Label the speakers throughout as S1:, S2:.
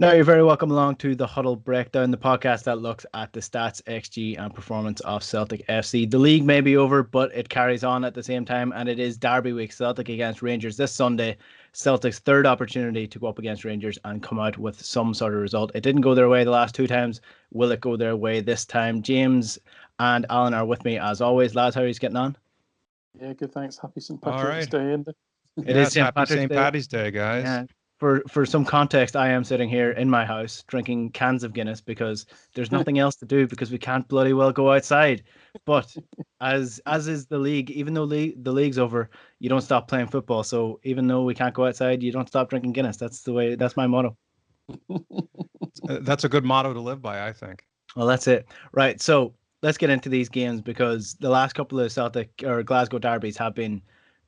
S1: Now, you're very welcome along to the Huddle Breakdown, the podcast that looks at the stats, XG, and performance of Celtic FC. The league may be over, but it carries on at the same time, and it is Derby week. Celtic against Rangers this Sunday. Celtic's third opportunity to go up against Rangers and come out with some sort of result. It didn't go their way the last two times. Will it go their way this time? James and Alan are with me as always. Lads, how are you getting on?
S2: Yeah, good, thanks. Happy St. Patrick's Day, Enda.
S1: It is
S3: happy St. Paddy's Day, guys.
S1: Yeah. For some context, I am sitting here in my house drinking cans of Guinness because there's nothing else to do because we can't bloody well go outside. But as is the league, even though the league's over, you don't stop playing football. So even though we can't go outside, you don't stop drinking Guinness. That's my motto.
S3: That's a good motto to live by, I think.
S1: Well, that's it. Right. So let's get into these games because the last couple of Celtic or Glasgow derbies have been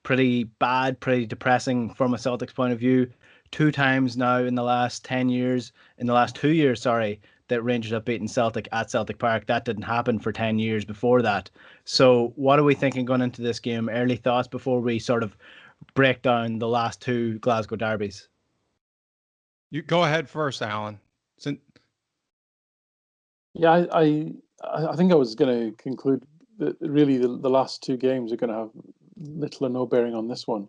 S1: pretty bad, pretty depressing from a Celtic's point of view. Two times now in the last 2 years, that Rangers have beaten Celtic at Celtic Park. That didn't happen for 10 years before that. So what are we thinking going into this game? Early thoughts before we sort of break down the last two Glasgow derbies?
S3: You go ahead first, Alan.
S2: Yeah, I think I was going to conclude that really the last two games are going to have little or no bearing on this one.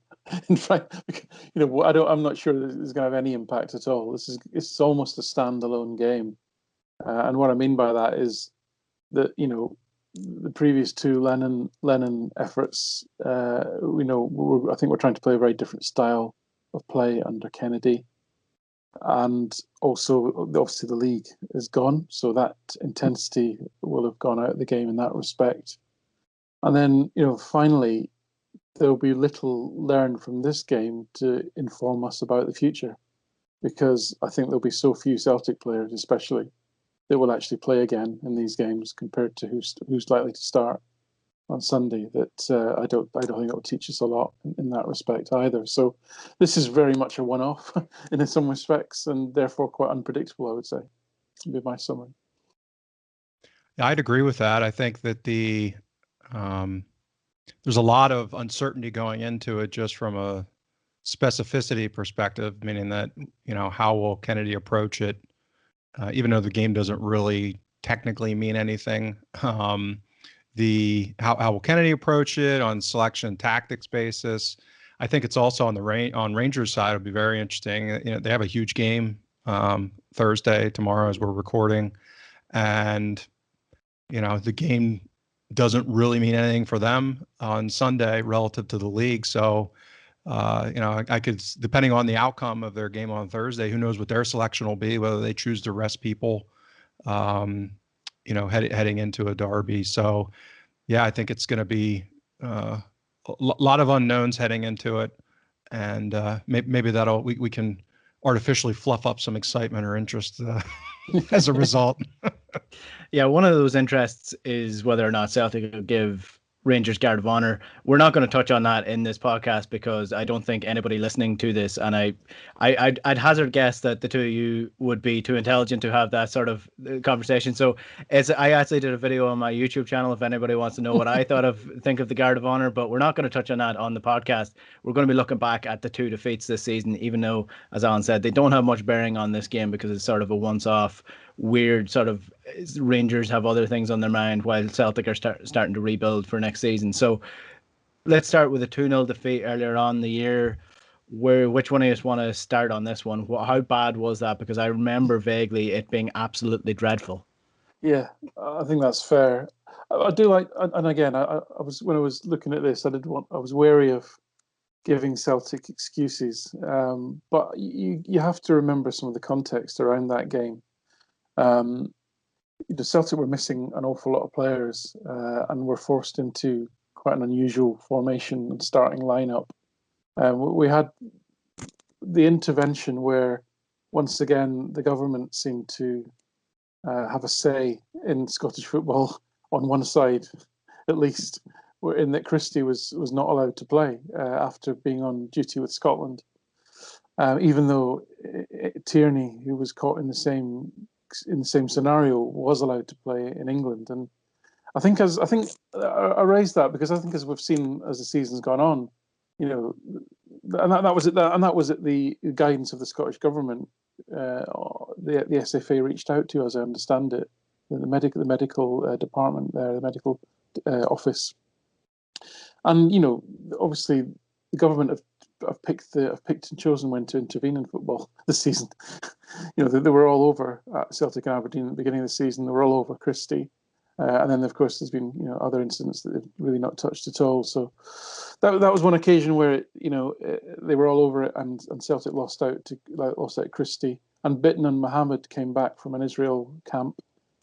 S2: In fact, I'm not sure that it's going to have any impact at all. It's almost a standalone game, and what I mean by that is that the previous two Lennon efforts. I think we're trying to play a very different style of play under Kennedy, and also obviously the league is gone, so that intensity will have gone out of the game in that respect. And then finally, there'll be little learned from this game to inform us about the future, because I think there'll be so few Celtic players, especially, that will actually play again in these games compared to who's likely to start on Sunday. That I don't think it will teach us a lot in that respect either. So this is very much a one-off in some respects, and therefore quite unpredictable, I would say. Would be my summary.
S3: Yeah, I'd agree with that. I think that there's a lot of uncertainty going into it just from a specificity perspective, meaning that, how will Kennedy approach it? Even though the game doesn't really technically mean anything. How will Kennedy approach it on selection tactics basis? I think it's also on Rangers side. It'll be very interesting. They have a huge game Thursday, tomorrow as we're recording. And, the game doesn't really mean anything for them on Sunday relative to the league. So, I could, depending on the outcome of their game on Thursday, who knows what their selection will be, whether they choose to rest people, heading into a derby. So, yeah, I think it's going to be a lot of unknowns heading into it. And maybe we can artificially fluff up some excitement or interest as a result.
S1: Yeah, one of those interests is whether or not Celtic will give Rangers guard of honor. We're not going to touch on that in this podcast because I don't think anybody listening to this, and I'd hazard guess that the two of you would be too intelligent to have that sort of conversation. So I actually did a video on my YouTube channel if anybody wants to know what I think of the guard of honor, but we're not going to touch on that on the podcast. We're going to be looking back at the two defeats this season, even though, as Alan said, they don't have much bearing on this game because it's sort of a once-off weird sort of Rangers have other things on their mind while Celtic are starting to rebuild for next season. So let's start with a 2-0 defeat earlier on in the year. Which one of us want to start on this one? How bad was that? Because I remember vaguely it being absolutely dreadful.
S2: Yeah, I think that's fair. I do like, and again, I was, when I was looking at this, I was wary of giving Celtic excuses, but you have to remember some of the context around that game. The Celtic were missing an awful lot of players and were forced into quite an unusual formation and starting lineup. We had the intervention where, once again, the government seemed to have a say in Scottish football on one side, at least, in that Christie was not allowed to play after being on duty with Scotland, even though Tierney, who was caught in the same scenario, was allowed to play in England. And I think I raised that because I think, as we've seen as the season's gone on, and that was at the guidance of the Scottish government, the SFA reached out to, as I understand it, the medical department there, the medical office, and obviously the government have picked and chosen when to intervene in football this season. They were all over Celtic and Aberdeen at the beginning of the season. They were all over Christie, and then of course there's been other incidents that they've really not touched at all. So that was one occasion where they were all over it, and Celtic lost out Christie, and Bitton and Mohammed came back from an Israel camp,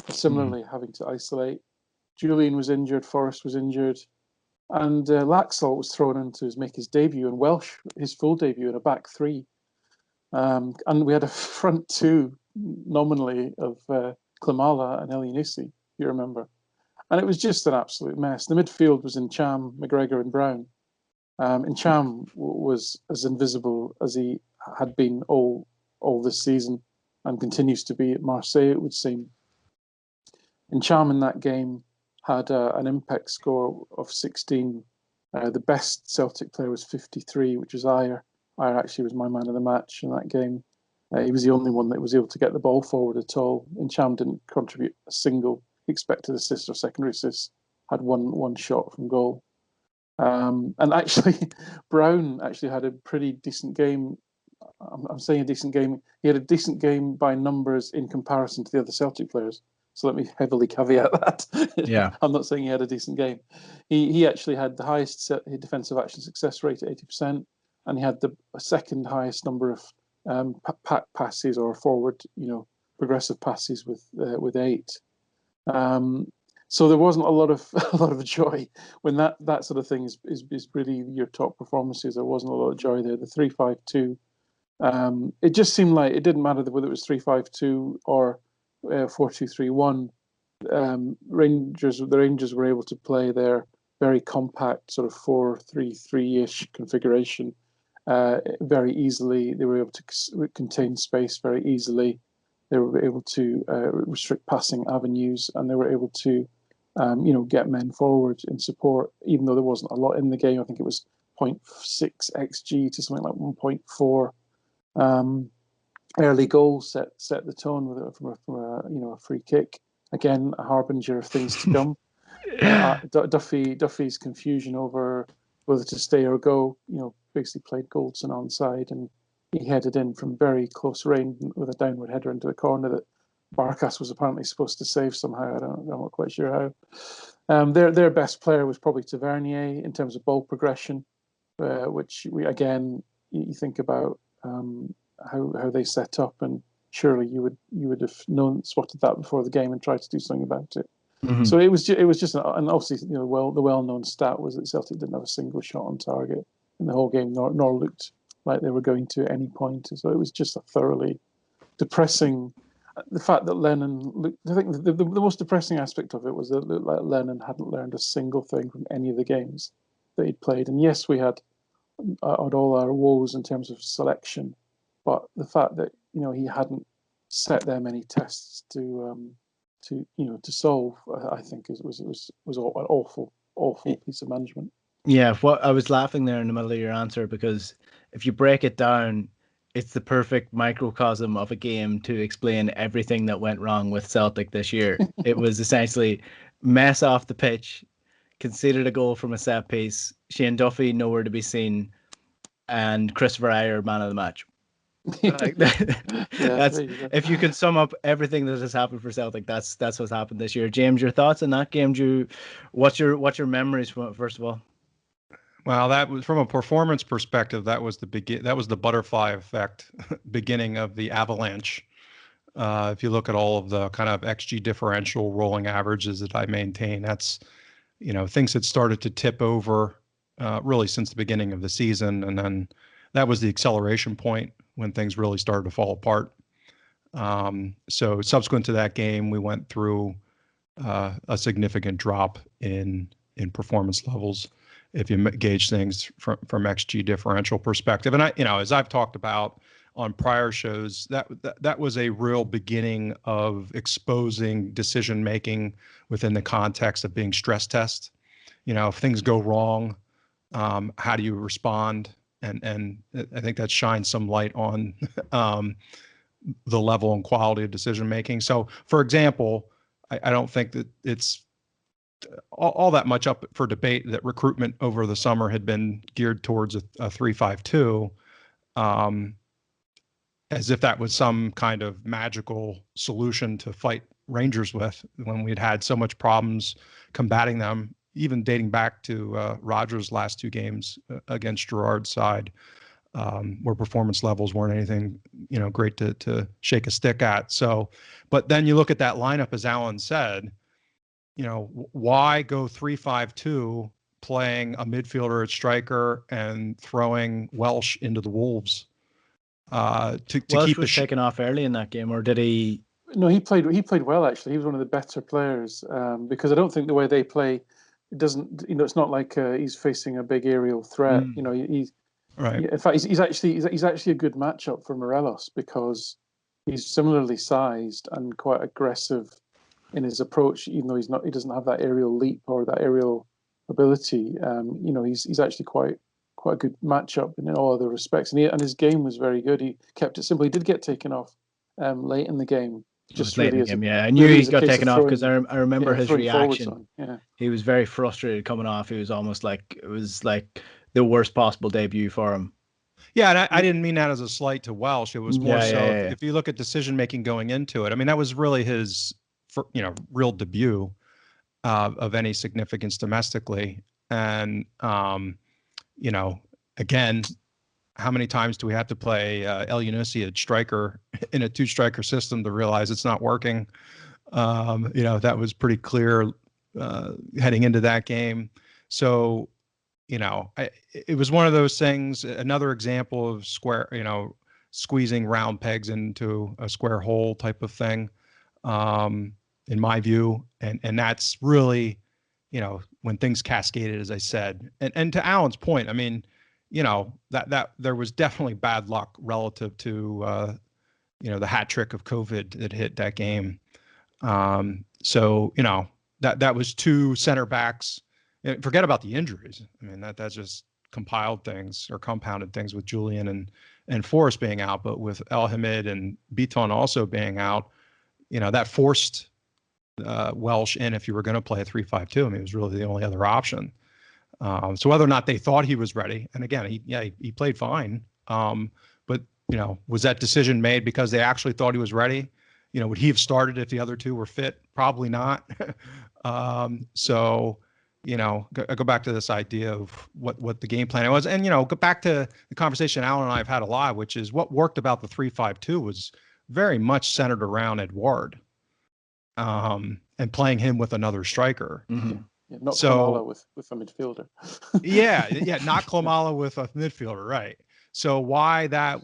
S2: similarly having to isolate. Julian was injured, Forrest was injured, and Laxalt was thrown in to make his debut, and Welsh his full debut in a back three. And we had a front two nominally of Klimala and Elyounoussi, if you remember. And it was just an absolute mess. The midfield was Cham, McGregor and Brown. Cham was as invisible as he had been all this season and continues to be at Marseille, it would seem. Cham in that game had an impact score of 16. The best Celtic player was 53, which was Ayer. Ayer actually was my man of the match in that game. He was the only one that was able to get the ball forward at all. Cham didn't contribute a single expected assist or secondary assist. Had one shot from goal. And actually, Brown actually had a pretty decent game. I'm saying a decent game. He had a decent game by numbers in comparison to the other Celtic players. So let me heavily caveat that.
S1: Yeah.
S2: I'm not saying he had a decent game. He actually had the highest defensive action success rate at 80%, and he had the second highest number of passes or forward, progressive passes with 8. So there wasn't a lot of joy when that sort of thing is really your top performances. There wasn't a lot of joy there. The 3-5-2, it just seemed like it didn't matter whether it was 3-5-2 or 4-2-3-1. The Rangers were able to play their very compact sort of 4-3-3-ish configuration very easily. They were able to contain space very easily. They were able to restrict passing avenues, and they were able to get men forward in support, even though there wasn't a lot in the game. I think it was 0.6 xg to something like 1.4. Early goal set the tone from a free kick. Again, a harbinger of things to come. Duffy's confusion over whether to stay or go, basically played Goldson onside, and he headed in from very close range with a downward header into the corner that Barkas was apparently supposed to save somehow. I'm not quite sure how. Their best player was probably Tavernier in terms of ball progression, which you think about how they set up, and surely you would have spotted that before the game and tried to do something about it. Mm-hmm. So it was just and obviously the well-known stat was that Celtic didn't have a single shot on target in the whole game, nor looked like they were going to at any point. So it was just a thoroughly depressing. The fact that Lennon, I think the most depressing aspect of it was that it looked like Lennon hadn't learned a single thing from any of the games that he'd played. And yes, we had all our woes in terms of selection, but the fact that he hadn't set there many tests to solve, I think was an awful piece of management.
S1: Yeah, I was laughing there in the middle of your answer, because if you break it down, it's the perfect microcosm of a game to explain everything that went wrong with Celtic this year. It was essentially mess off the pitch, conceded a goal from a set piece, Shane Duffy nowhere to be seen, and Christopher Ayer man of the match. That's if you can sum up everything that has happened for Celtic, that's what's happened this year. James, your thoughts on that game? What's your memories from it, first of all?
S3: Well, that was from a performance perspective. That was the butterfly effect, beginning of the avalanche. If you look at all of the kind of XG differential rolling averages that I maintain, that's things had started to tip over really since the beginning of the season, and then that was the acceleration point when things really started to fall apart. So subsequent to that game, we went through a significant drop in performance levels, if you gauge things from XG differential perspective. And as I've talked about on prior shows, that was a real beginning of exposing decision making within the context of being stress test. If things go wrong, how do you respond? And I think that shines some light on the level and quality of decision making. So, for example, I don't think that it's all that much up for debate that recruitment over the summer had been geared towards a 3-5-2, as if that was some kind of magical solution to fight Rangers with, when we'd had so much problems combating them, even dating back to Rogers' last two games against Gerard's side, where performance levels weren't anything, great to shake a stick at. So, but then you look at that lineup, as Alan said, why go 3-5-2 playing a midfielder at striker and throwing Welsh into the Wolves to
S1: Welsh
S3: keep
S1: was taken off early in that game, or did he?
S2: No, he played well, actually. He was one of the better players, because I don't think the way they play, it doesn't, it's not like he's facing a big aerial threat. He's
S3: right.
S2: In fact, he's actually a good matchup for Morelos, because he's similarly sized and quite aggressive in his approach, even though he doesn't have that aerial leap or that aerial ability. He's actually quite a good matchup in all other respects, and his game was very good. He kept it simple. He did get taken off late in the game.
S1: Just late in the game, I knew he got taken off because I remember his reaction.
S2: Yeah.
S1: He was very frustrated coming off. He was almost like it was like the worst possible debut for him.
S3: Yeah, and I didn't mean that as a slight to Welsh. It was more if you look at decision making going into it. I mean, that was really his, real debut of any significance domestically. And again, how many times do we have to play El Yunusi at striker in a 2-striker system to realize it's not working? That was pretty clear heading into that game. So, it was one of those things, another example of squeezing round pegs into a square hole type of thing, in my view. And that's really, when things cascaded, as I said. And to Alan's point, I mean, that there was definitely bad luck relative to, the hat trick of COVID that hit that game. So, that was 2 center backs. Forget about the injuries. I mean, that's just compounded things with Julian and Forrest being out, but with El Hamid and Beaton also being out, that forced Welsh in if you were going to play a 3-5-2. I mean, it was really the only other option. So whether or not they thought he was ready, and again, he played fine. But was that decision made because they actually thought he was ready? Would he have started if the other 2 were fit? Probably not. So, go back to this idea of what the game plan was, and go back to the conversation Alan and I have had a lot, which is what worked about the 3-5-2 was very much centered around Edouard, and playing him with another striker.
S2: Mm-hmm. Yeah, not Klimala with a midfielder.
S3: Not Klimala with a midfielder, right? So why that?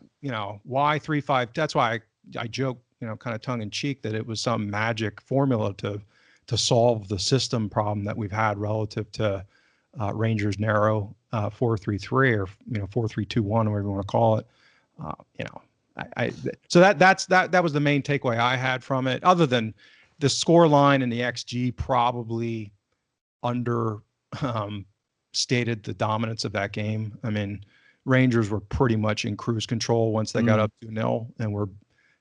S3: Why 3-5? That's why I joke, kind of tongue in cheek, that it was some magic formula to solve the system problem that we've had relative to Rangers' narrow 4-3-3 or 4-3-2-1, whatever you want to call it. So that was the main takeaway I had from it, other than the score line and the XG probably stated the dominance of that game. I mean, Rangers were pretty much in cruise control once they got up 2-0, and were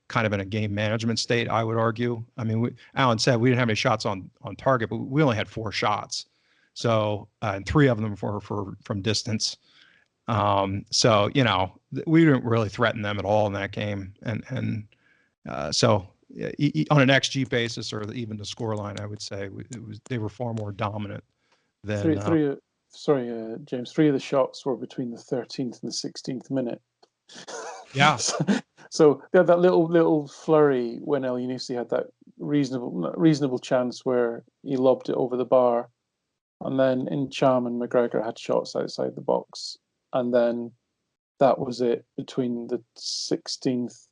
S3: kind of in a game management state, I would argue. I mean, Alan said we didn't have any shots on target, but we only had 4 shots. So, and 3 of them were from distance. So, we didn't really threaten them at all in that game. So on an XG basis, or even the score line, I would say they were far more dominant than
S2: James. 3 of the shots were between the 13th and the 16th minute.
S3: Yeah.
S2: So they had that little flurry when El Yunusi had that reasonable chance where he lobbed it over the bar, and then Incham and McGregor had shots outside the box, and then that was it between the 20th,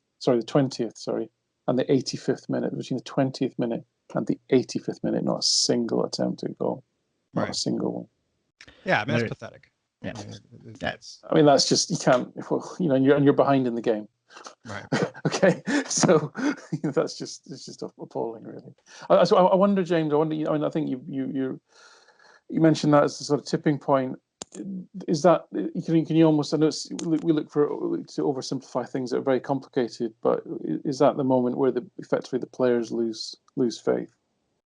S2: and the 85th minute. Between the 20th minute and the 85th minute, not a single attempt at goal, not a single one.
S3: Yeah, I mean, that's pathetic.
S1: Yeah,
S2: that's just, you can't. And you're behind in the game.
S3: Right.
S2: Okay. So it's just appalling, really. So I wonder, James. I think you mentioned that as a sort of tipping point. is that can you almost? I know we look to oversimplify things that are very complicated, but is that the moment where effectively the players lose faith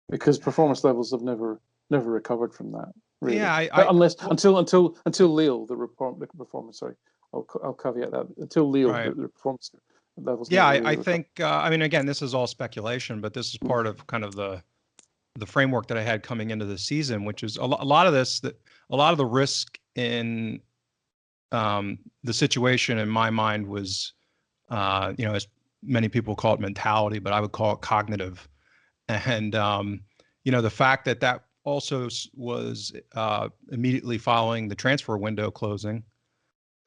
S2: because performance levels have never recovered from that? Really,
S3: Yeah,
S2: until Lille, the performance. Sorry, I'll caveat that until Lille,
S3: right.
S2: the performance levels.
S3: Yeah,
S2: never really
S3: I think. I mean, again, this is all speculation, but this is part of kind of the framework that I had coming into the season, which is a lot of the risk in the situation in my mind was, as many people call it mentality, but I would call it cognitive. And, the fact that also was immediately following the transfer window closing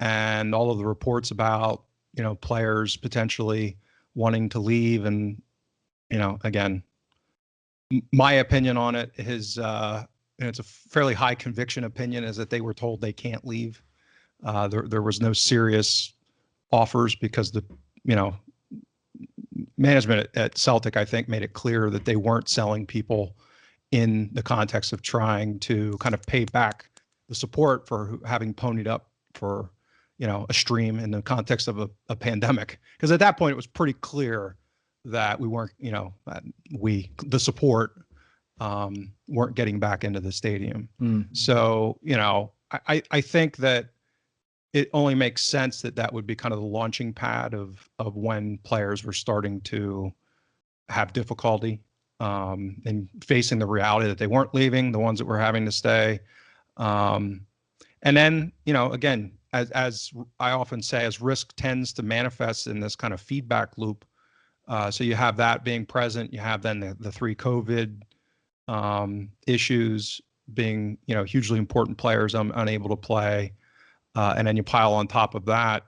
S3: and all of the reports about, players potentially wanting to leave. And, again, my opinion on it is, and it's a fairly high conviction opinion, is that they were told they can't leave. There was no serious offers because the management at Celtic, I think, made it clear that they weren't selling people in the context of trying to kind of pay back the support for having ponied up for a stream in the context of a pandemic. Because at that point it was pretty clear that we weren't the support weren't getting back into the stadium. So I think that it only makes sense that would be kind of the launching pad of when players were starting to have difficulty in facing the reality that they weren't leaving, the ones that were having to stay. And then, again, as I often say, as risk tends to manifest in this kind of feedback loop. So you have that being present, you have then the 3 COVID issues being, hugely important players unable to play. And then you pile on top of that,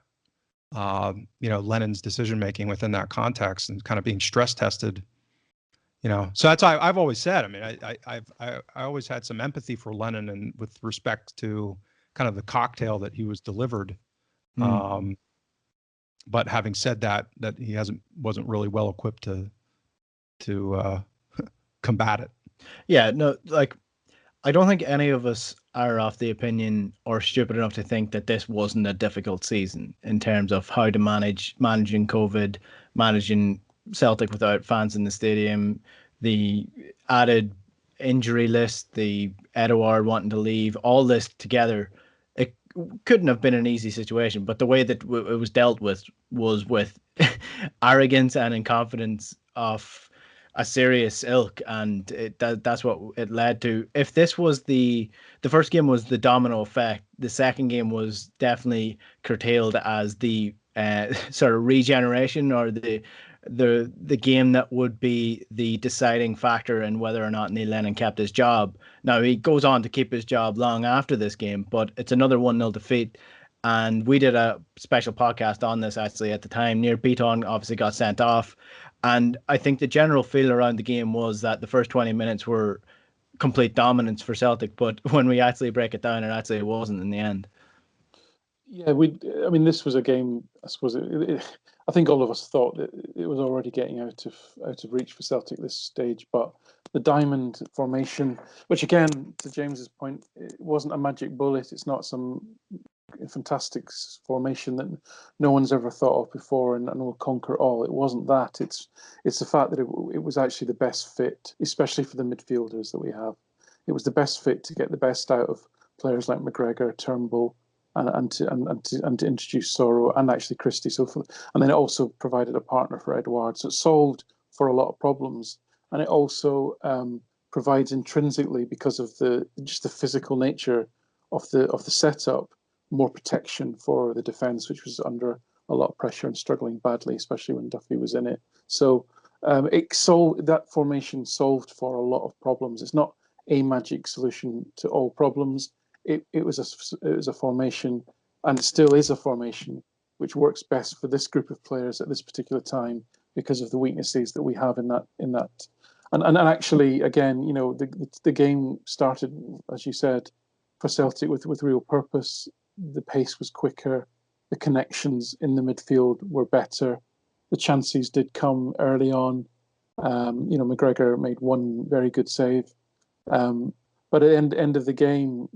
S3: Lennon's decision-making within that context and kind of being stress tested, So that's why I've always said, I mean, I always had some empathy for Lennon and with respect to kind of the cocktail that he was delivered. But having said that he wasn't really well equipped to combat it.
S1: Yeah, no, like, I don't think any of us are of the opinion or stupid enough to think that this wasn't a difficult season in terms of how to managing COVID, managing Celtic without fans in the stadium, the added injury list, the Edouard wanting to leave, all this together. It couldn't have been an easy situation, but the way that it was dealt with was with arrogance and incompetence of a serious ilk, and that's what it led to. If this was the first game was the domino effect, the second game was definitely curtailed as the sort of regeneration or the game that would be the deciding factor in whether or not Neil Lennon kept his job. Now he goes on to keep his job long after this game, but it's another 1-0 defeat. And we did a special podcast on this actually at the time. Near Beaton obviously got sent off. And I think the general feel around the game was that the first 20 minutes were complete dominance for Celtic. But when we actually break it down, it wasn't in the end.
S2: Yeah, I mean, this was a game. I suppose I think all of us thought that it was already getting out of reach for Celtic at this stage. But the diamond formation, which again, to James's point, it wasn't a magic bullet. It's not some fantastic formation that no one's ever thought of before and will conquer all. It wasn't that. It's the fact that it was actually the best fit, especially for the midfielders that we have. It was the best fit to get the best out of players like McGregor, Turnbull, and to introduce Soro and actually Christie. And then it also provided a partner for Edouard. So it solved for a lot of problems, and it also provides intrinsically, because of the physical nature of the setup, more protection for the defence, which was under a lot of pressure and struggling badly, especially when Duffy was in it. So that formation solved for a lot of problems. It's not a magic solution to all problems. It was a formation, and it still is a formation, which works best for this group of players at this particular time because of the weaknesses that we have in that. And actually, again, the game started, as you said, for Celtic with real purpose. The pace was quicker, the connections in the midfield were better, the chances did come early on. McGregor made one very good save, but at the end of the game,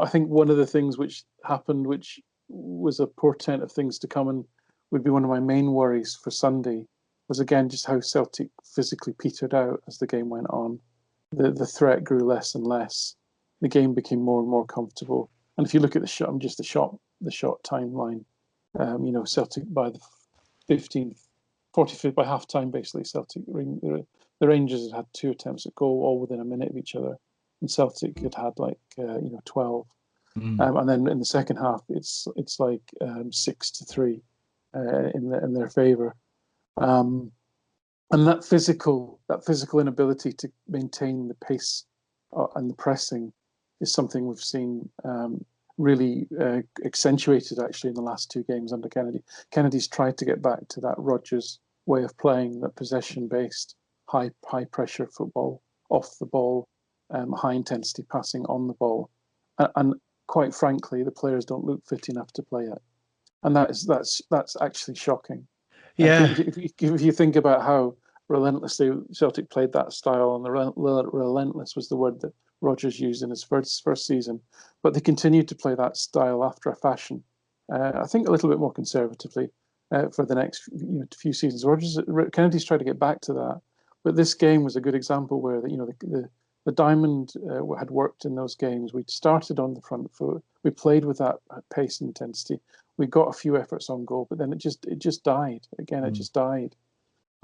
S2: I think one of the things which happened, which was a portent of things to come, and would be one of my main worries for Sunday, was again just how Celtic physically petered out as the game went on. The threat grew less and less. The game became more and more comfortable. And if you look at the shot timeline, Celtic by the 15th, 45th, by half time, basically, Celtic, the Rangers had had 2 attempts at goal, all within a minute of each other. And Celtic had had 12. And then in the second half, it's like 6-3 in their favour. And that physical inability to maintain the pace and the pressing is something we've seen really accentuated actually in the last 2 games under Kennedy. Kennedy's tried to get back to that Rodgers way of playing, that possession-based, high pressure football, off the ball, high intensity passing on the ball, and quite frankly, the players don't look fit enough to play it, and that's actually shocking.
S1: Yeah.
S2: If you think about how relentlessly Celtic played that style, and the relentless was the word that Rodgers used in his first season, but they continued to play that style after a fashion. I think a little bit more conservatively for the next few seasons. Kennedy's tried to get back to that, but this game was a good example where the diamond had worked in those games. We started on the front foot. We played with that pace and intensity. We got a few efforts on goal, but then it just died. Again, it just died.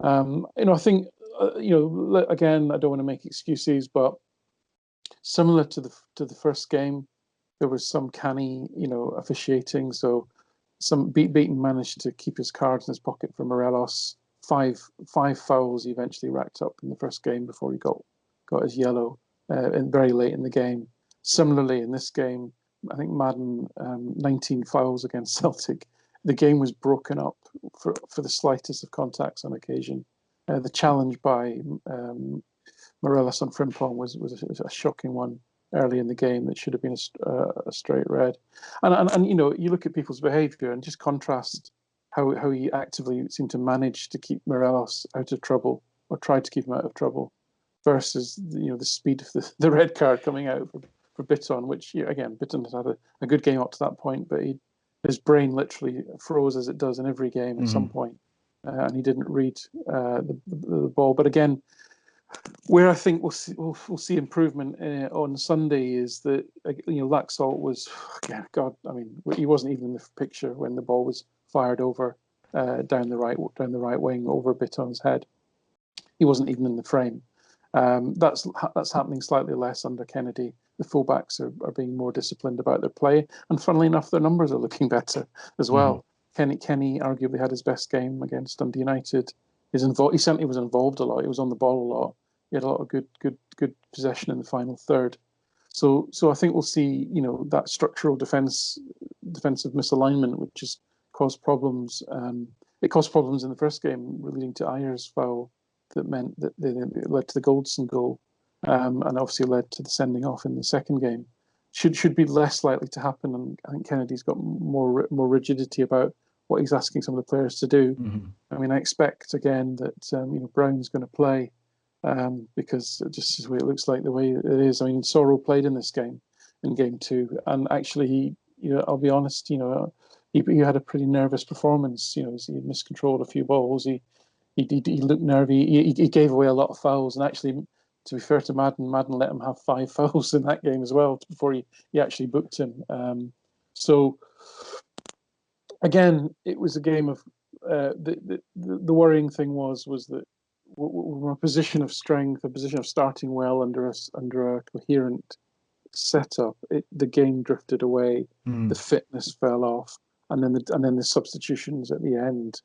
S2: I think again, I don't want to make excuses, but similar to the first game, there was some canny officiating. So Beaton managed to keep his cards in his pocket for Morelos. Five fouls he eventually racked up in the first game before he got his yellow and very late in the game. Similarly, in this game, I think Madden 19 fouls against Celtic. The game was broken up for the slightest of contacts on occasion. The challenge by Morelos on Frimpong was a shocking one early in the game that should have been a straight red. And you look at people's behaviour and just contrast how he actively seemed to manage to keep Morelos out of trouble, or tried to keep him out of trouble, versus the speed of the red card coming out for Bitton, which again, Bitton had a good game up to that point, but his brain literally froze, as it does in every game at some point, and he didn't read the ball. But again, where I think we'll see improvement on Sunday is that Laxalt was, God, I mean, he wasn't even in the picture when the ball was fired over down the right wing over Bitton's head. He wasn't even in the frame. That's happening slightly less under Kennedy. The fullbacks are being more disciplined about their play, and funnily enough, their numbers are looking better as well. Kenny arguably had his best game against Dundee United. He certainly was involved a lot. He was on the ball a lot. He had a lot of good possession in the final third. So I think we'll see that structural defensive misalignment, which has caused problems. It caused problems in the first game, leading to Ayer's foul. That meant that it led to the Goldson goal, and obviously led to the sending off in the second game. Should be less likely to happen, and I think Kennedy's got more rigidity about what he's asking some of the players to do. I mean, I expect again that Brown's going to play because just the way it looks like, the way it is. I mean, Sorrell played in this game, in game 2, and actually I'll be honest, he had a pretty nervous performance. He miscontrolled a few balls. He looked nervy. He gave away a lot of fouls, and actually, to be fair to Madden let him have 5 fouls in that game as well before he actually booked him. So again, it was a game of the worrying thing was that we're in a position of strength, a position of starting well under a coherent setup. The game drifted away, the fitness fell off, and then the substitutions at the end.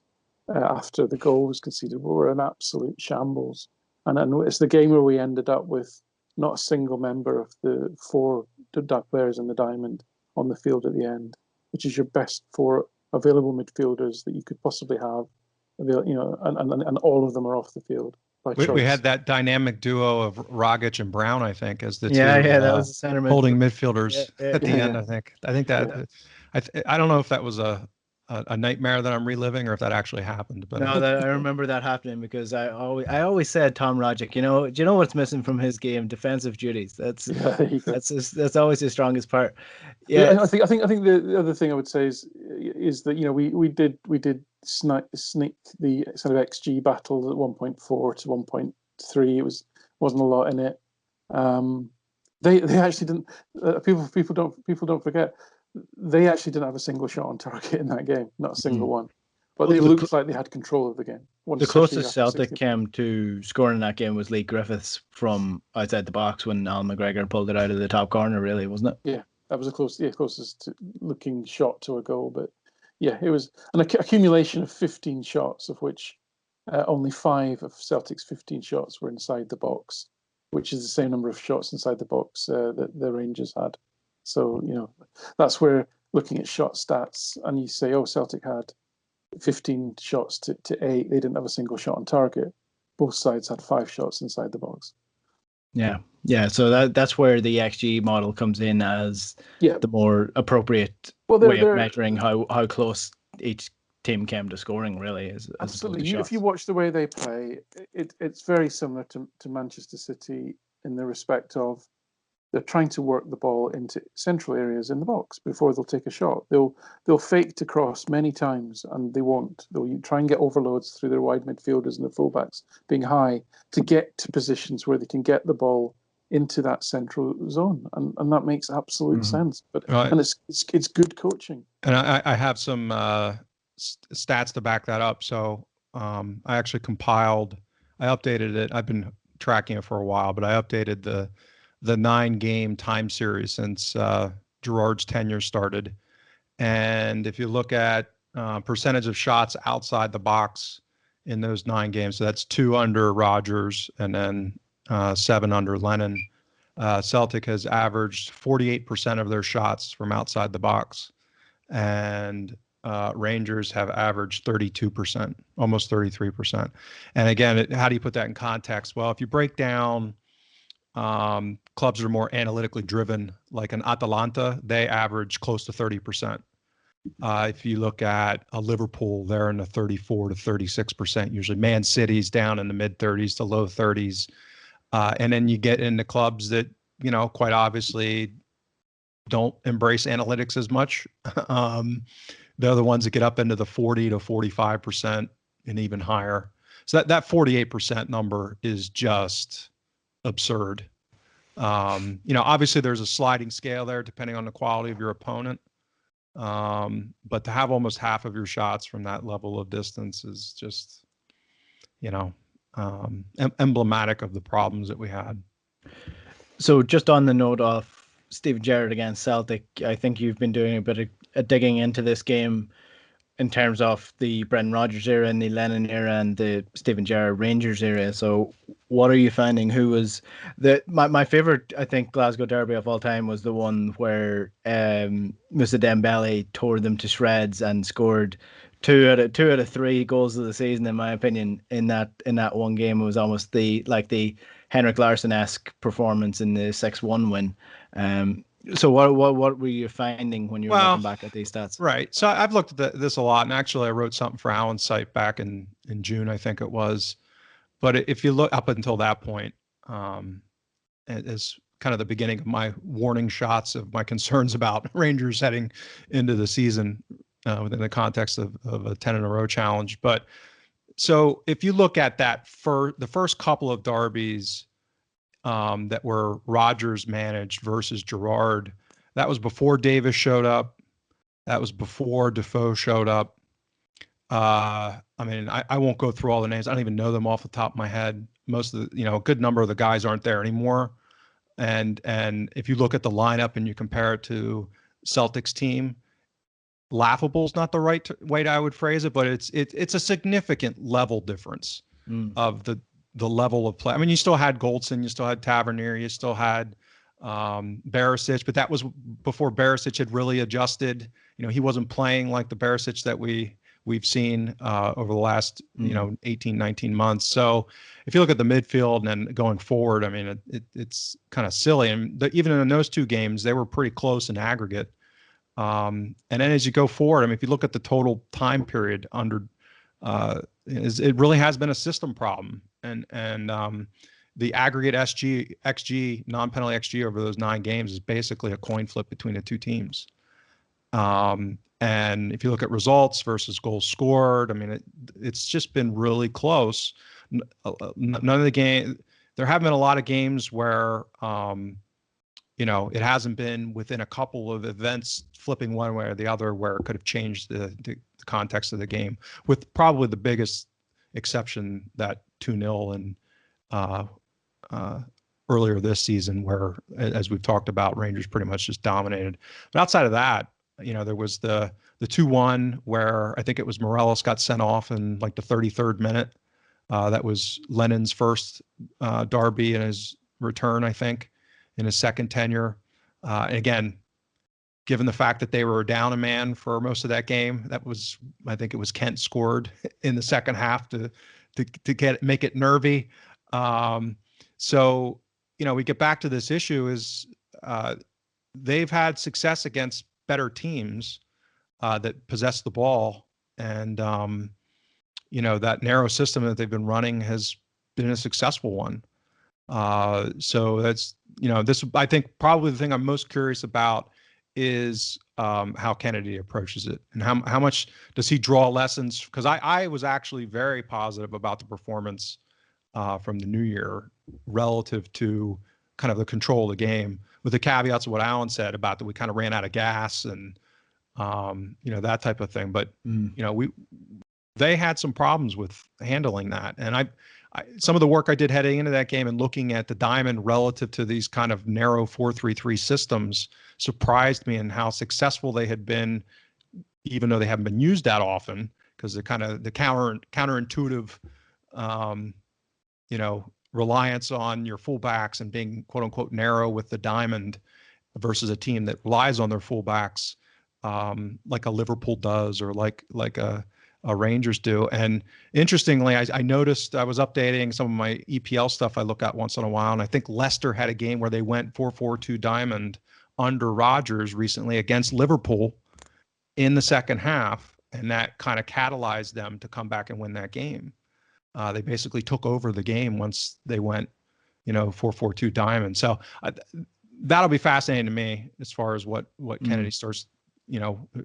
S2: After the goal was conceded, were an absolute shambles. And it's the game where we ended up with not a single member of the 4 players in the diamond on the field at the end, which is your best 4 available midfielders that you could possibly have, and all of them are off the field by choice.
S3: We had that dynamic duo of Rogic and Brown, I think, as the two
S1: that was the center
S3: holding midfielders
S1: at
S3: the end. I think that I don't know if that was a a nightmare that I'm reliving, or if that actually happened. But
S1: No, I remember that happening because I always said Tom Rogic. Do you know what's missing from his game? Defensive duties.
S2: Yeah, there you go.
S1: That's always his strongest part.
S2: Yeah,
S1: Yeah,
S2: I think the other thing I would say is that we did sneak the sort of XG battle at 1.4 to 1.3. It wasn't a lot in it. They actually didn't. People don't forget. They actually didn't have a single shot on target in that game, not a single one. But
S1: Well,
S2: they looked like they had control of the game.
S1: The closest Celtic came to scoring in that game was Lee Griffiths from outside the box when Alan McGregor pulled it out of the top corner, really, wasn't it?
S2: Yeah, that was closest looking shot to a goal. But yeah, it was an accumulation of 15 shots, of which only 5 of Celtic's 15 shots were inside the box, which is the same number of shots inside the box that the Rangers had. So, that's where looking at shot stats and you say, oh, Celtic had 15 shots to 8. They didn't have a single shot on target. Both sides had 5 shots inside the box.
S1: Yeah. So that's where the XG model comes in as the more appropriate way of measuring how close each team came to scoring, really.
S2: Absolutely. If you watch the way they play, it's very similar to Manchester City in the respect of they're trying to work the ball into central areas in the box before they'll take a shot. They'll fake to cross many times, and they won't. They'll try and get overloads through their wide midfielders and the fullbacks being high to get to positions where they can get the ball into that central zone, and that makes absolute sense. But and it's good coaching.
S3: And I have some stats to back that up. So I actually I updated it. I've been tracking it for a while, but I updated the 9-game time series since Gerrard's tenure started. And if you look at percentage of shots outside the box in those 9 games, so that's 2 under Rodgers and then 7 under Lennon, Celtic has averaged 48% of their shots from outside the box. And Rangers have averaged 32%, almost 33%. And again, how do you put that in context? Well, if you break down clubs that are more analytically driven, like an Atalanta, they average close to 30%. If you look at a Liverpool, they're in the 34 to 36%. Usually Man City's down in the mid 30s to low 30s. And then you get into clubs that, quite obviously don't embrace analytics as much. They're the ones that get up into the 40 to 45% and even higher. So that 48% number is just absurd. Obviously there's a sliding scale there depending on the quality of your opponent. But to have almost half of your shots from that level of distance is just, emblematic of the problems that we had.
S1: So just on the note of Steven Gerrard against Celtic, I think you've been doing a bit of digging into this game in terms of the Brendan Rodgers era and the Lennon era and the Steven Gerrard Rangers era. So what are you finding? Who was my favorite, I think, Glasgow derby of all time was the one where Moussa Dembele tore them to shreds and scored two out of 3 goals of the season, in my opinion, in that one game. It was almost the Henrik Larsson-esque performance in the 6-1 win. So what were you finding when you were looking back at these stats?
S3: Right. So I've looked at this a lot, and actually I wrote something for Alan's site back in June, I think it was. But if you look up until that point, as kind of the beginning of my warning shots of my concerns about Rangers heading into the season within the context of a 10 in a row challenge. But so if you look at that the first couple of derbies that were Rodgers managed versus Gerrard, that was before Davis showed up. That was before Defoe showed up. I won't go through all the names. I don't even know them off the top of my head. Most of the, a good number of the guys aren't there anymore. And if you look at the lineup and you compare it to Celtic's team, laughable is not the right way I would phrase it, but it's a significant level difference of the level of play. I mean, you still had Goldson, you still had Tavernier, you still had Barisic, but that was before Barisic had really adjusted. He wasn't playing like the Barisic that we've seen over the last 18, 19 months. So if you look at the midfield and then going forward, I mean, it's kind of silly. And even in those 2 games, they were pretty close in aggregate. And then as you go forward, I mean, if you look at the total time period under, it really has been a system problem, and the aggregate XG, non-penalty XG over those 9 games is basically a coin flip between the two teams. And if you look at results versus goals scored, I mean, it's just been really close. None of the game, there have been a lot of games where, it hasn't been within a couple of events flipping one way or the other where it could have changed the context of the game, with probably the biggest exception, that 2-0 and earlier this season, where, as we've talked about, Rangers pretty much just dominated. But outside of that, there was the 2-1 where I think it was Morelos got sent off in like the 33rd minute. That was Lennon's first derby in his return, I think, in his second tenure. And again, given the fact that they were down a man for most of that game, I think it was Kent scored in the second half to make it nervy. So, we get back to this issue is they've had success against better teams that possess the ball. And, that narrow system that they've been running has been a successful one. So that's, this, I think probably the thing I'm most curious about is how Kennedy approaches it, and how much does he draw lessons? Because I was actually very positive about the performance from the new year relative to kind of the control of the game, with the caveats of what Alan said about that we kind of ran out of gas and that type of thing. But they had some problems with handling that, and I some of the work I did heading into that game and looking at the diamond relative to these kind of narrow 4-3-3 systems surprised me in how successful they had been, even though they haven't been used that often, because they're kind of the counterintuitive, reliance on your fullbacks and being quote unquote narrow with the diamond versus a team that relies on their fullbacks, like a Liverpool does, or like a Rangers do. And interestingly, I noticed, I was updating some of my EPL stuff I look at once in a while, and I think Leicester had a game where they went 4-4-2 diamond under Rodgers recently against Liverpool in the second half, and that kind of catalyzed them to come back and win that game. They basically took over the game once they went, 4-4-2 diamond. So that'll be fascinating to me as far as what Kennedy starts,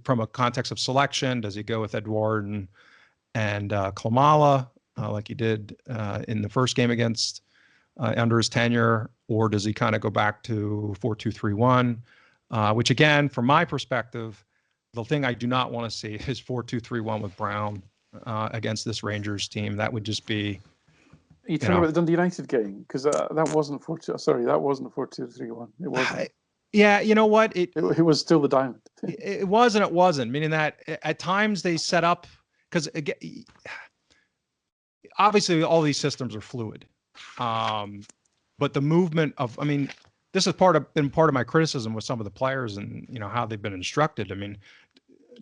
S3: from a context of selection. Does he go with Edouard and Klimala like he did in the first game against under his tenure, or does he kind of go back to 4-2-3-1, which again, from my perspective, the thing I do not want to see is 4-2-3-1 with Brown against this Rangers team. That would just be.
S2: Are you talking about the Dundee United game? Because that wasn't 4-2. Sorry, that wasn't 4-2-3-1. It wasn't.
S3: Yeah, you know what? It
S2: was still the diamond.
S3: It was and it wasn't. Meaning that at times they set up, because obviously all these systems are fluid, but the movement of, this has been part of my criticism with some of the players and how they've been instructed.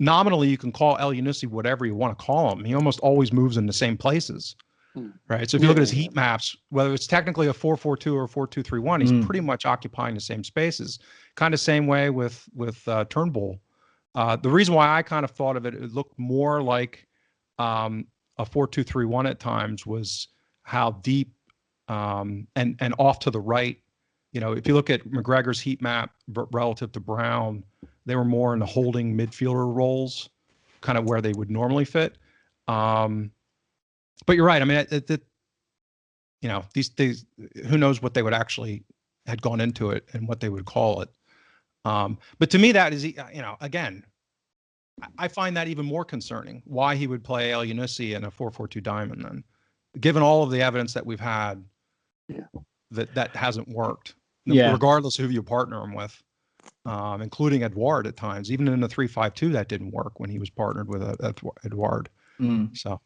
S3: Nominally you can call El Yunusi whatever you want to call him. He almost always moves in the same places. Right. So if you look at his heat maps, whether it's technically a 4-4-2 or 4-2-3-1, he's pretty much occupying the same spaces. Kind of same way with Turnbull. The reason why I kind of thought of it looked more like a 4-2-3-1 at times was how deep and off to the right. If you look at McGregor's heat map relative to Brown, they were more in the holding midfielder roles, kind of where they would normally fit. But you're right. These who knows what they would actually had gone into it and what they would call it. But to me, that is, again, I find that even more concerning. Why he would play El Yunusi in a 4-4-2 diamond then, given all of the evidence that we've had, that hasn't worked. Regardless of who you partner him with, including Edouard at times. Even in the 3-5-2, that didn't work when he was partnered with Edouard. So.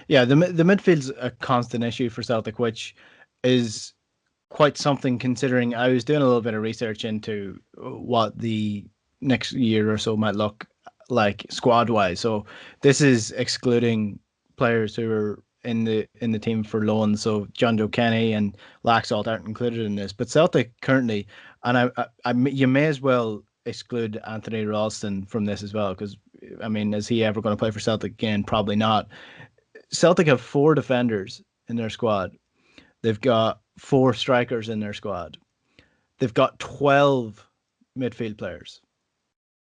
S1: Yeah, the midfield's a constant issue for Celtic, which is quite something considering I was doing a little bit of research into what the next year or so might look like squad-wise. So this is excluding players who are in the team for loan. So John Joe Kenny and Laxalt aren't included in this. But Celtic currently, and you may as well exclude Anthony Ralston from this as well, because I mean, is he ever going to play for Celtic again? Probably not. Celtic have 4 defenders in their squad. They've got 4 strikers in their squad. They've got 12 midfield players,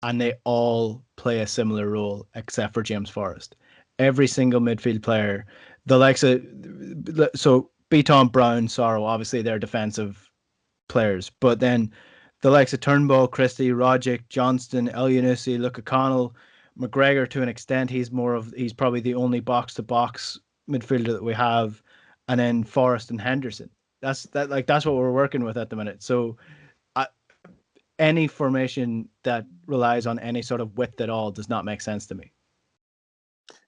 S1: and they all play a similar role except for James Forrest. Every single midfield player, the likes of Beaton, Brown, Sorrow, obviously they're defensive players, but then the likes of Turnbull, Christie, Rogic, Johnston, Elyounoussi, Luke O'Connell, McGregor to an extent, he's probably the only box to box midfielder that we have, and then Forrest and Henderson. That's what we're working with at the minute. So any formation that relies on any sort of width at all does not make sense to me.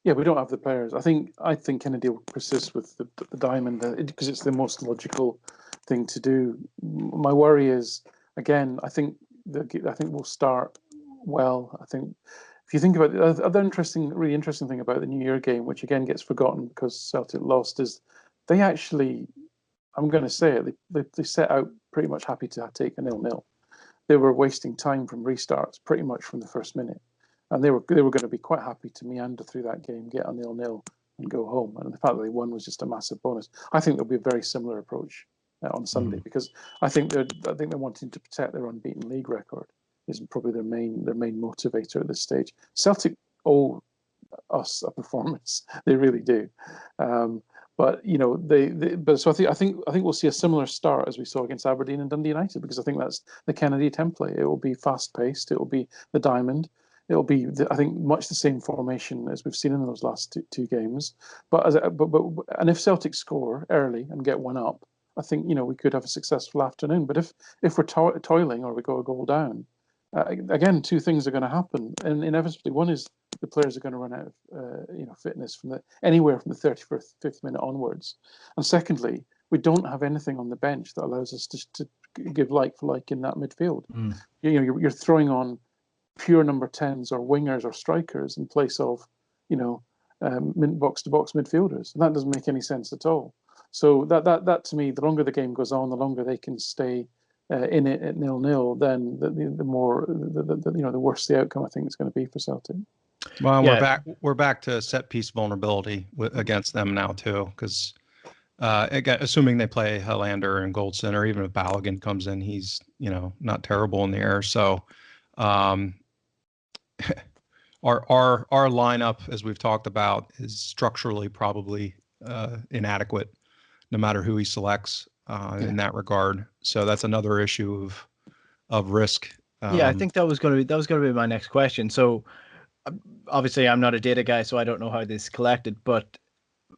S2: Yeah, we don't have the players. I think Kennedy will persist with the diamond because it's the most logical thing to do. My worry is, again, I think we'll start well. I think if you think about the other really interesting thing about the New Year game, which again gets forgotten because Celtic lost, is they actually, I'm going to say it, they set out pretty much happy to take a 0-0. They were wasting time from restarts pretty much from the first minute. And they were going to be quite happy to meander through that game, get a 0-0 and go home. And the fact that they won was just a massive bonus. I think there'll be a very similar approach on Sunday because I think they're wanting to protect their unbeaten league record is probably their main motivator at this stage. Celtic owe us a performance. They really do. But so I think we'll see a similar start as we saw against Aberdeen and Dundee United, because I think that's the Kennedy template. It will be fast paced. It will be the diamond. It'll be, I think, much the same formation as we've seen in those last two games. And if Celtic score early and get one up, I think we could have a successful afternoon. But if we're toiling or we go a goal down, again, 2 things are going to happen, and inevitably, one is the players are going to run out of fitness from anywhere from the 35th minute onwards, and secondly, we don't have anything on the bench that allows us to give like for like in that midfield. You're throwing on pure number 10s or wingers or strikers in place of box to box midfielders, and that doesn't make any sense at all. So that to me, the longer the game goes on, the longer they can stay in it at 0-0, then the more the worse the outcome I think is going to be for Celtic.
S3: Well, we're back to set piece vulnerability against them now too, because again, assuming they play Helander and Goldson, or even if Balogun comes in, he's not terrible in the air. So our lineup, as we've talked about, is structurally probably inadequate, no matter who he selects in that regard. So that's another issue of risk.
S1: I think that was going to be my next question. So obviously, I'm not a data guy, so I don't know how this is collected, but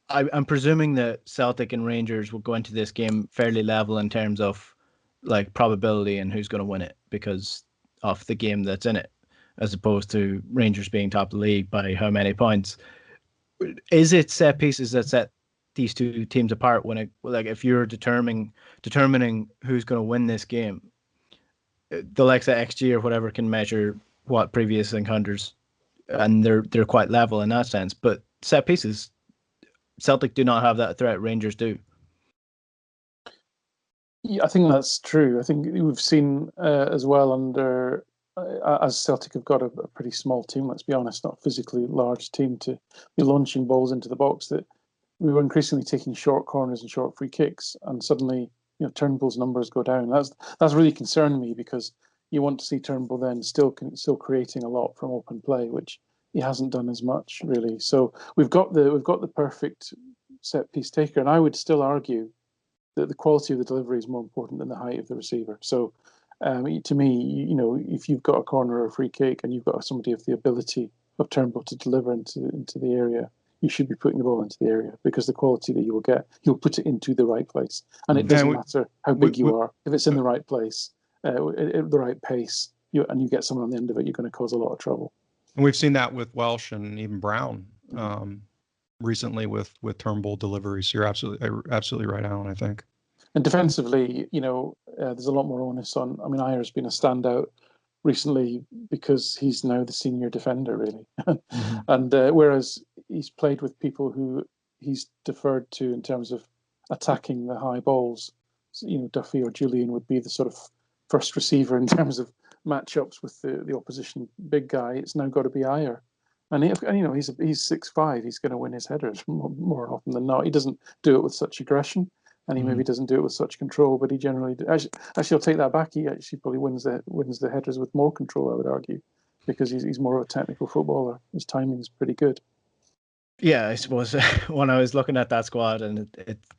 S1: I'm presuming that Celtic and Rangers will go into this game fairly level in terms of like probability and who's going to win it because of the game that's in it, as opposed to Rangers being top of the league by how many points. Is it set pieces that set these two teams apart if you're determining who's going to win this game? The likes of XG or whatever can measure what previous encounters, and they're quite level in that sense. But set pieces, Celtic do not have that threat. Rangers do.
S2: Yeah, I think that's true. I think we've seen as well under as Celtic have got a pretty small team. Let's be honest, not a physically large team to be launching balls into the box. That we were increasingly taking short corners and short free kicks, and suddenly Turnbull's numbers go down. That's really concerned me because you want to see Turnbull then still creating a lot from open play, which he hasn't done as much really. So we've got the perfect set piece taker, and I would still argue that the quality of the delivery is more important than the height of the receiver. So to me, if you've got a corner or a free kick and you've got somebody of the ability of Turnbull to deliver into the area, you should be putting the ball into the area, because the quality that you will get, he'll put it into the right place. And it doesn't matter how big you are. If it's in the right place, at the right pace, and you get someone on the end of it, you're going to cause a lot of trouble.
S3: And we've seen that with Welsh and even Brown recently with Turnbull deliveries. So you're absolutely right, Alan, I think.
S2: And defensively, there's a lot more onus on. I mean, Ayer's been a standout recently because he's now the senior defender, really. And whereas he's played with people who he's deferred to in terms of attacking the high balls, Duffy or Julian would be the sort of first receiver in terms of matchups with the opposition big guy, it's now got to be Ajer. And he's 6'5". He's going to win his headers more often than not. He doesn't do it with such aggression, and he maybe doesn't do it with such control. But he generally actually I'll take that back. He actually probably wins the headers with more control, I would argue, because he's more of a technical footballer. His timing's pretty good.
S1: Yeah, I suppose when I was looking at that squad, and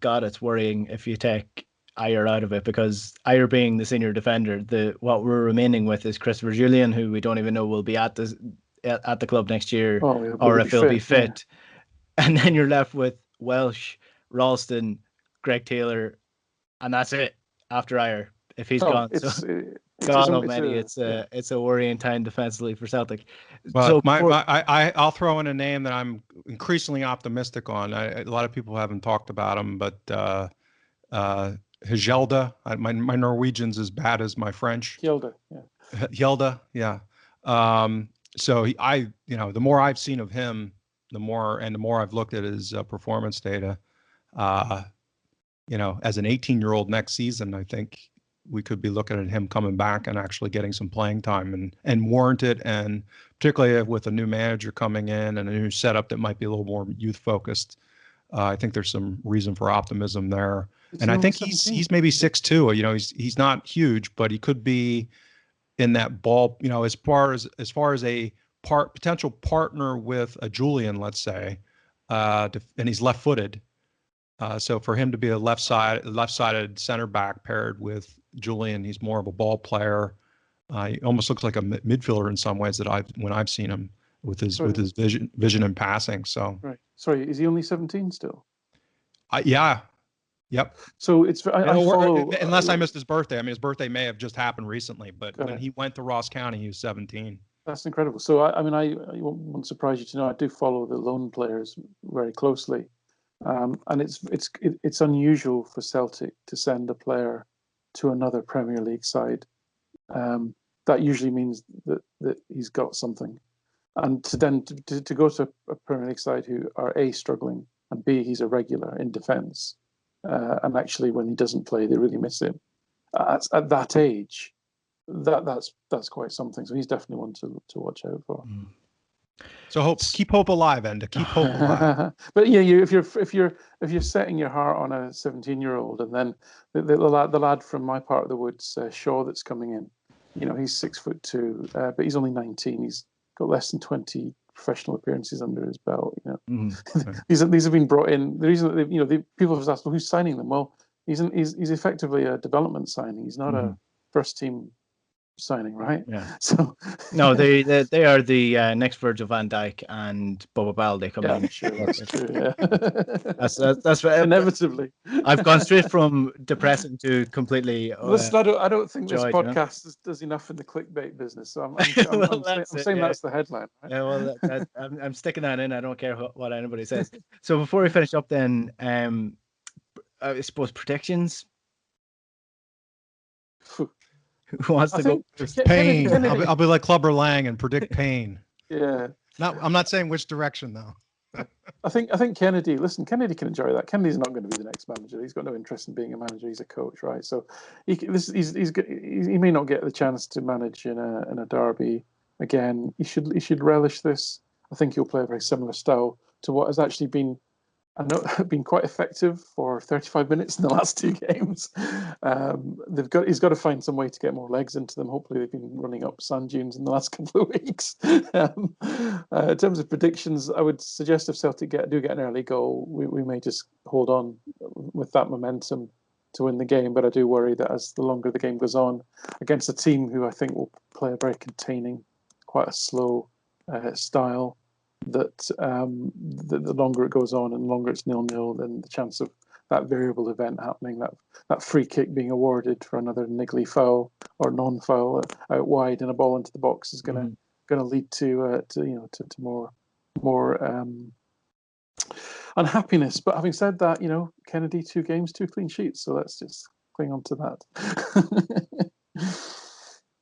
S1: it's worrying if you take Ajer out of it, because Ajer being the senior defender, what we're remaining with is Christopher Julian, who we don't even know will be at the club next year, or if he'll be fit. Yeah. And then you're left with Welsh, Ralston, Greg Taylor, and that's it after Ajer if he's gone. God almighty, it's a worrying time defensively for Celtic.
S3: Well, I'll throw in a name that I'm increasingly optimistic on. A lot of people haven't talked about him, but Hjelda. My Norwegian's as bad as my French.
S2: Hjelda, yeah.
S3: Hjelda, yeah. So the more I've seen of him, the more I've looked at his performance data. As an 18-year-old next season, I think we could be looking at him coming back and actually getting some playing time and warrant it. And particularly with a new manager coming in and a new setup that might be a little more youth focused, I think there's some reason for optimism there. And I think he's maybe 6'2". He's not huge, but he could be in that ball. As far as a potential partner with a Julian, let's say, and he's left-footed. So for him to be a left-sided center back paired with Julian, he's more of a ball player. He almost looks like a midfielder in some ways when I've seen him with his vision and passing. So
S2: right. Sorry, is he only 17 still?
S3: Yeah. Yep.
S2: So it's
S3: unless I missed his birthday. I mean, his birthday may have just happened recently, but when he went to Ross County, he was 17.
S2: That's incredible. So I won't surprise you to know I do follow the loan players very closely. And it's unusual for Celtic to send a player to another Premier League side. That usually means that he's got something, and to go to a Premier League side who are A, struggling, and B, he's a regular in defence, and actually when he doesn't play, they really miss him. At that age, that's quite something. So he's definitely one to watch out for. Mm.
S3: So keep hope alive, Enda. Keep hope alive.
S2: But yeah, if you're setting your heart on a 17-year-old, and then the lad from my part of the woods, Shaw, that's coming in, he's 6'2", but he's only 19. He's got less than 20 professional appearances under his belt. These have been brought in. The reason that the people have asked, well, who's signing them? Well, he's effectively a development signing. He's not a first team signing, right?
S1: Yeah.
S2: So
S1: no, they are the next Virgil van Dijk and Boba Baldé coming in.
S2: Sure, that's true. Yeah,
S1: that's what,
S2: inevitably.
S1: I've gone straight from depressing to completely.
S2: Listen, I don't think this podcast does enough in the clickbait business. So I'm saying that's the headline. Right?
S1: Yeah, well, I'm sticking that in. I don't care what anybody says. So before we finish up, then, I suppose predictions. Who wants to go?
S3: Pain. I'll be like Clubber Lang and predict pain.
S2: Yeah.
S3: I'm not saying which direction though.
S2: I think Kennedy. Listen, Kennedy can enjoy that. Kennedy's not going to be the next manager. He's got no interest in being a manager. He's a coach, right? So he may not get the chance to manage in a derby again. He should relish this. I think he'll play a very similar style to what has actually been quite effective for 35 minutes in the last two games. He's got to find some way to get more legs into them. Hopefully they've been running up sand dunes in the last couple of weeks. In terms of predictions, I would suggest if Celtic do get an early goal, we may just hold on with that momentum to win the game. But I do worry that as the longer the game goes on, against a team who I think will play a very containing, quite a slow style, that the longer it goes on and the longer it's 0-0, then the chance of that variable event happening, that free kick being awarded for another niggly foul or non-foul out wide and a ball into the box is going to lead to more unhappiness. But having said that, Kennedy 2 games, 2 clean sheets, so let's just cling on to that.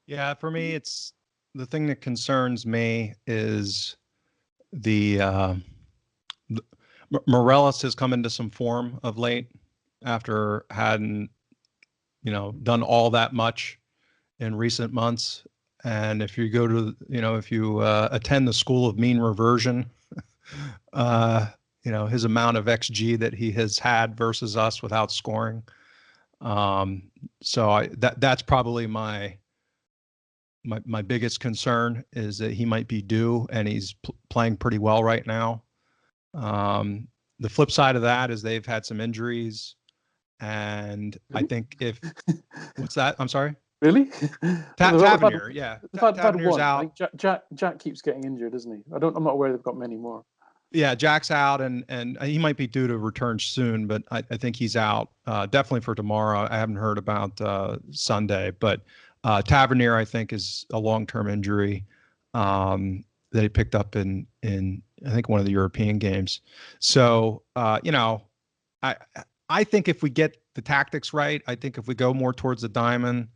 S3: Yeah, for me, it's the thing that concerns me is the Morelos has come into some form of late after hadn't done all that much in recent months. And if you go to, if you attend the School of Mean Reversion, his amount of XG that he has had versus us without scoring. So that's probably my biggest concern, is that he might be due, and he's playing pretty well right now. The flip side of that is they've had some injuries, and I think what's that? I'm sorry.
S2: Really?
S3: Tavernier, yeah. Tavernier's out.
S2: Like Jack keeps getting injured, isn't he? I'm not aware they've got many more.
S3: Yeah, Jack's out, and he might be due to return soon, but I think he's out definitely for tomorrow. I haven't heard about Sunday, but Tavernier, I think, is a long-term injury that he picked up in I think one of the European games. So I think if we get the tactics right, I think if we go more towards the diamond.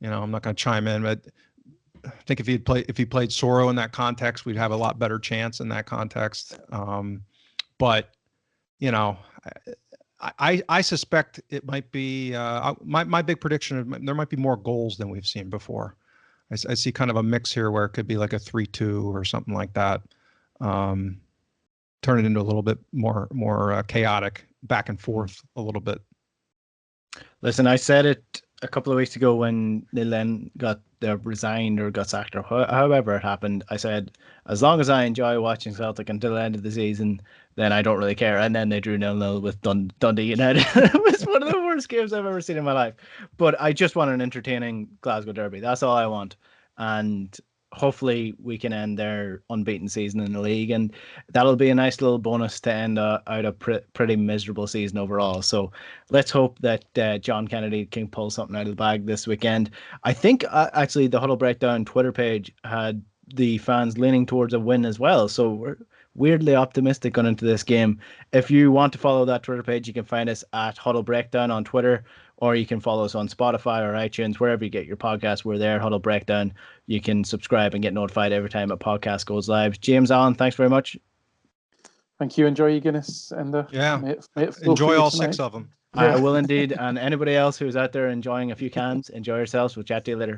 S3: I'm not going to chime in, but I think if he played Soro in that context, we'd have a lot better chance in that context. But I suspect it might be my big prediction is there might be more goals than we've seen before. I see kind of a mix here where it could be like a 3-2 or something like that. Turn it into a little bit more chaotic, back and forth a little bit.
S1: Listen, I said it a couple of weeks ago when Lillen got resigned or got sacked, or however it happened. I said, as long as I enjoy watching Celtic until the end of the season, then I don't really care. And then they drew 0-0 with Dundee United. It was one of the worst games I've ever seen in my life. But I just want an entertaining Glasgow derby. That's all I want. And hopefully we can end their unbeaten season in the league, and that'll be a nice little bonus to end out a pretty miserable season overall. So let's hope that John Kennedy can pull something out of the bag this weekend. I think actually the Huddle Breakdown Twitter page had the fans leaning towards a win as well, so we're weirdly optimistic going into this game. If you want to follow that Twitter page, you can find us at Huddle Breakdown on Twitter, or you can follow us on Spotify or iTunes, wherever you get your podcasts. We're there, Huddle Breakdown. You can subscribe and get notified every time a podcast goes live. James Allen, thanks very much.
S2: Thank you. Enjoy your Guinness, Enda.
S3: Yeah. May it enjoy all tonight. 6 of them.
S1: I will indeed. And anybody else who's out there enjoying a few cans, enjoy yourselves. We'll chat to you later.